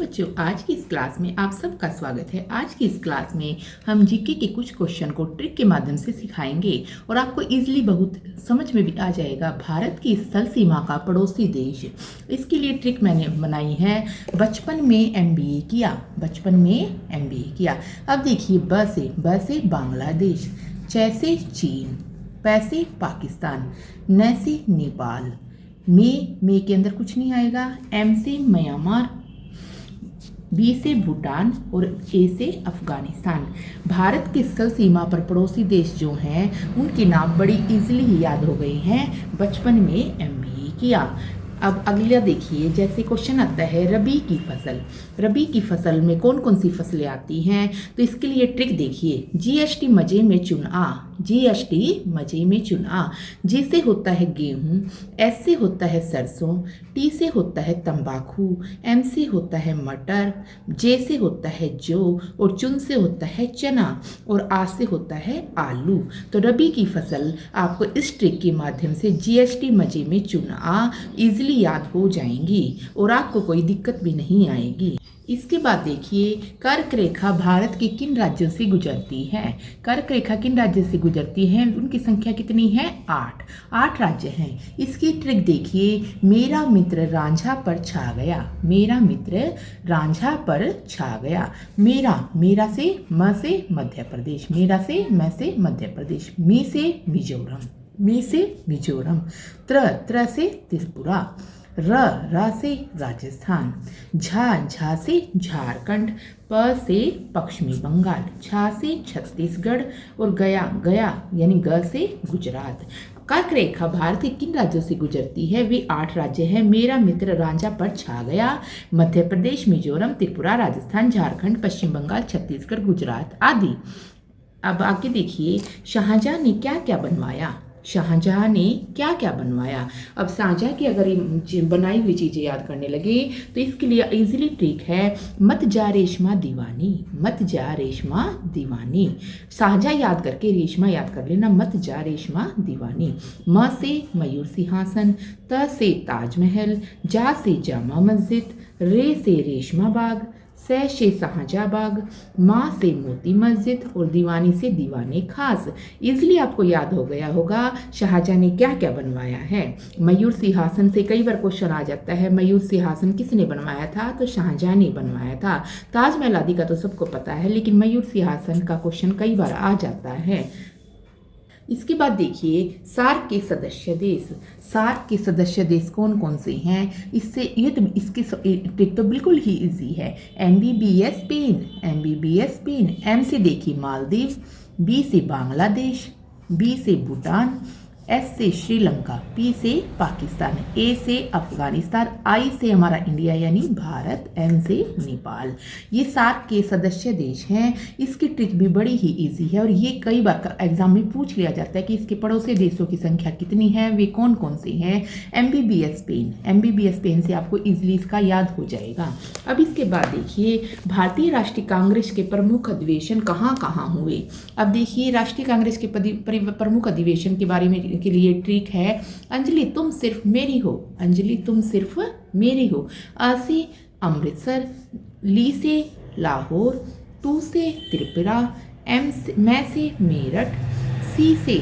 बच्चों, आज की इस क्लास में आप सबका स्वागत है। आज की इस क्लास में हम जीके के कुछ क्वेश्चन को ट्रिक के माध्यम से सिखाएंगे और आपको इजीली बहुत समझ में भी आ जाएगा। भारत की स्थल सीमा का पड़ोसी देश, इसके लिए ट्रिक मैंने बनाई है। बचपन में एमबीए किया, बचपन में एमबीए किया। अब देखिए, ब से बांग्लादेश, च से चीन, प से पाकिस्तान, न से नेपाल, मे के अंदर कुछ नहीं आएगा, एम से म्यांमार, बी से भूटान और ए से अफगानिस्तान। भारत की स्थल सीमा पर पड़ोसी देश जो हैं उनके नाम बड़ी इजीली याद हो गए हैं, बचपन में एमबीए किया। अब अगला देखिए, जैसे क्वेश्चन आता है रबी की फसल। रबी की फसल में कौन कौन सी फसलें आती हैं, तो इसके लिए ट्रिक देखिए। जीएसटी मजे में चुन आ, जीएसटी मजे में चुन आ। जी से होता है गेहूं, एस से होता है सरसों, टी से होता है तंबाकू, एम से होता है मटर, जे से होता है जौ और चुन से होता है चना और आ से होता है आलू। तो रबी की फसल आपको इस ट्रिक के माध्यम से जीएसटी मजे में चुन आ इजीली याद हो जाएंगी और आपको कोई दिक्कत भी नहीं आएगी। इसके बाद देखिए, कर्क रेखा भारत के किन राज्यों से गुजरती है। कर्क रेखा किन राज्यों से गुजरती है, उनकी संख्या कितनी है? 8 राज्य हैं। इसकी ट्रिक देखिए, मेरा मित्र रांझा पर छा गया, मेरा मित्र रांझा पर छा गया। मेरा से म से मध्य प्रदेश, मेरा से म से मध्य प्रदेश, मी से मिजोरम, मी से मिजोरम, त्र से त्रिपुरा, र से राजस्थान, झा से झारखंड, प से पश्चिमी बंगाल, छा से छत्तीसगढ़ और गया यानी ग से गुजरात। कर्क रेखा भारत के किन राज्यों से गुजरती है? वे 8 राज्य हैं। मेरा मित्र रांझा पर छा गया, मध्य प्रदेश, मिजोरम, त्रिपुरा, राजस्थान, झारखंड, पश्चिम बंगाल, छत्तीसगढ़, गुजरात आदि। अब आगे देखिए, शाहजहां ने क्या क्या बनवाया। शाहजहां ने क्या क्या बनवाया। अब शाहजहां की अगर बनाई हुई चीज़ें याद करने लगे तो इसके लिए इजीली ट्रिक है, मत जा रेशमा दीवानी, मत जा रेशमा दीवानी। शाहजहां याद करके रेशमा याद कर लेना, मत जा रेशमा दीवानी। म से मयूर सिंहासन, त से ताजमहल, जा से जामा मस्जिद, रे से रेशमा बाग, से शाहजहां, माँ से मोती मस्जिद और दीवानी से दीवाने खास। इजीली आपको याद हो गया होगा शाहजहां ने क्या क्या बनवाया है। मयूर सिंहासन से कई बार क्वेश्चन आ जाता है, मयूर सिंहासन किसने बनवाया था? तो शाहजहां ने बनवाया था। ताजमहल आदि का तो सबको पता है, लेकिन मयूर सिंहासन का क्वेश्चन कई बार आ जाता है। इसके बाद देखिए, सार्क के सदस्य देश। सार्क के सदस्य देश कौन कौन से हैं? इसकी ट्रिक तो बिल्कुल ही इजी है। MBBS Spain, MBBS Spain. M से देखिए मालदीव, बी से बांग्लादेश, बी से भूटान, एस से श्रीलंका, पी से पाकिस्तान, ए से अफगानिस्तान, आई से हमारा इंडिया यानी भारत, एम से नेपाल। ये सार्क के सदस्य देश हैं। इसकी ट्रिक भी बड़ी ही इजी है और ये कई बार एग्जाम में पूछ लिया जाता है कि इसके पड़ोसी देशों की संख्या कितनी है, वे कौन कौन से हैं। एमबीबीएस स्पेन, एमबीबीएस स्पेन से आपको इजीली इसका याद हो जाएगा। अब इसके बाद देखिए, भारतीय राष्ट्रीय कांग्रेस के प्रमुख अधिवेशन कहाँ कहाँ हुए। अब देखिए, राष्ट्रीय कांग्रेस के प्रमुख अधिवेशन के बारे में के लिए ट्रिक है, अंजलि तुम सिर्फ मेरी हो, अंजलि तुम सिर्फ मेरी हो। अ से अमृतसर, ली से लाहौर, टू से त्रिपुरा, मैं से मेरठ, सी से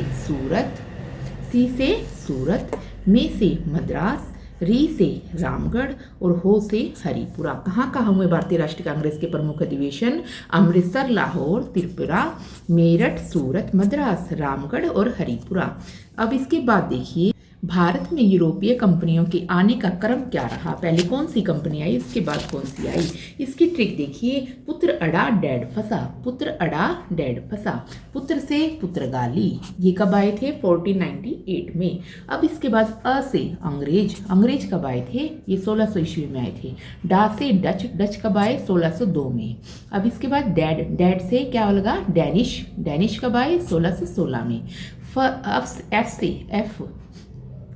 सूरत, मे से मद्रास, री से रामगढ़ और हो से हरिपुरा। कहाँ कहाँ हुए भारतीय राष्ट्रीय कांग्रेस के प्रमुख अधिवेशन? अमृतसर, लाहौर, त्रिपुरा, मेरठ, सूरत, मद्रास, रामगढ़ और हरिपुरा। अब इसके बाद देखिए, भारत में यूरोपीय कंपनियों के आने का क्रम क्या रहा। पहले कौन सी कंपनी आई, उसके बाद कौन सी आई। इसकी ट्रिक देखिए, पुत्र अड़ा डैड फंसा, पुत्र अड़ा डैड फंसा। पुत्र से पुर्तगाली, ये कब आए थे? 1498 में। अब इसके बाद अ से अंग्रेज कब आए थे? ये 1600 ईस्वी में आए थे। डा से डच कब आए? 1602 में। अब इसके बाद डैड से क्या लगा? डैनिश कब आए? 1616 में।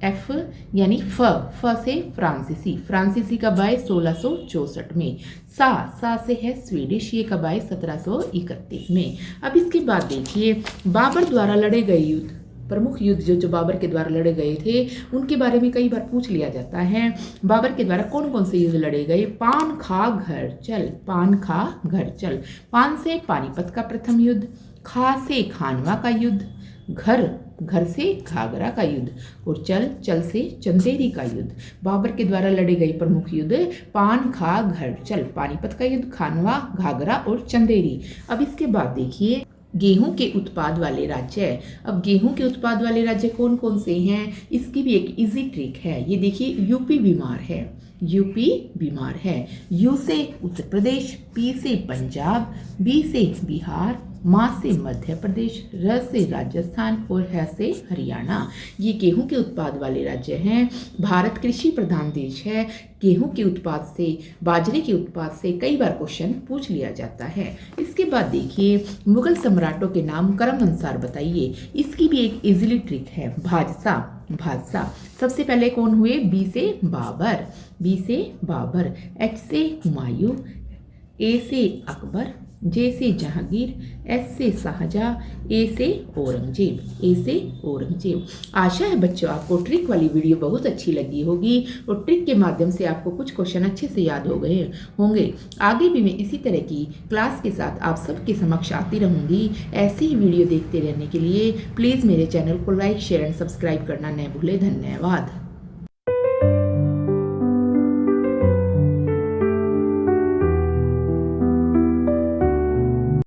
एफ यानी फ से फ्रांसीसी कब आए? 1664 में। सा से है स्वीडिश, ये कब आए? 1731 में। अब इसके बाद देखिए, बाबर द्वारा लड़े गए युद्ध प्रमुख युद्ध जो बाबर के द्वारा लड़े गए थे उनके बारे में कई बार पूछ लिया जाता है। बाबर के द्वारा कौन कौन से युद्ध लड़े गए? पान खा घर चल, पान खा घर चल। पान से पानीपत का प्रथम युद्ध, खा से खानवा का युद्ध, घर से घाघरा का युद्ध और चल से चंदेरी का युद्ध। बाबर के द्वारा लड़े गए प्रमुख युद्ध पान खा घर चल, पानीपत का युद्ध, खानवा, घाघरा और चंदेरी। अब इसके बाद देखिए गेहूं के उत्पाद वाले राज्य। अब गेहूं के उत्पाद वाले राज्य कौन कौन से हैं? इसकी भी एक इजी ट्रिक है। ये देखिए यूपी बीमार है, यूपी बीमार है। यू से उत्तर प्रदेश, पी से पंजाब, बी से बिहार, माँ से मध्य प्रदेश, र से राजस्थान और ह से हरियाणा। ये गेहूं के उत्पाद वाले राज्य हैं। भारत कृषि प्रधान देश है। गेहूं के उत्पाद से, बाजरे के उत्पाद से कई बार क्वेश्चन पूछ लिया जाता है। इसके बाद देखिए मुगल सम्राटों के नाम क्रम अनुसार बताइए। इसकी भी एक इजीली ट्रिक है। बादशाह सबसे पहले कौन हुए? बी से बाबर, बी से बाबर, एच से हुमायूं, ए से अकबर, जे से जहांगीर, एस से शाहजहां, ए से औरंगजेब। आशा है बच्चों आपको ट्रिक वाली वीडियो बहुत अच्छी लगी होगी और ट्रिक के माध्यम से आपको कुछ क्वेश्चन अच्छे से याद हो गए होंगे। आगे भी मैं इसी तरह की क्लास के साथ आप सबके समक्ष आती रहूँगी। ऐसी ही वीडियो देखते रहने के लिए प्लीज़ मेरे चैनल को लाइक, शेयर एंड सब्सक्राइब करना न भूलें। धन्यवाद।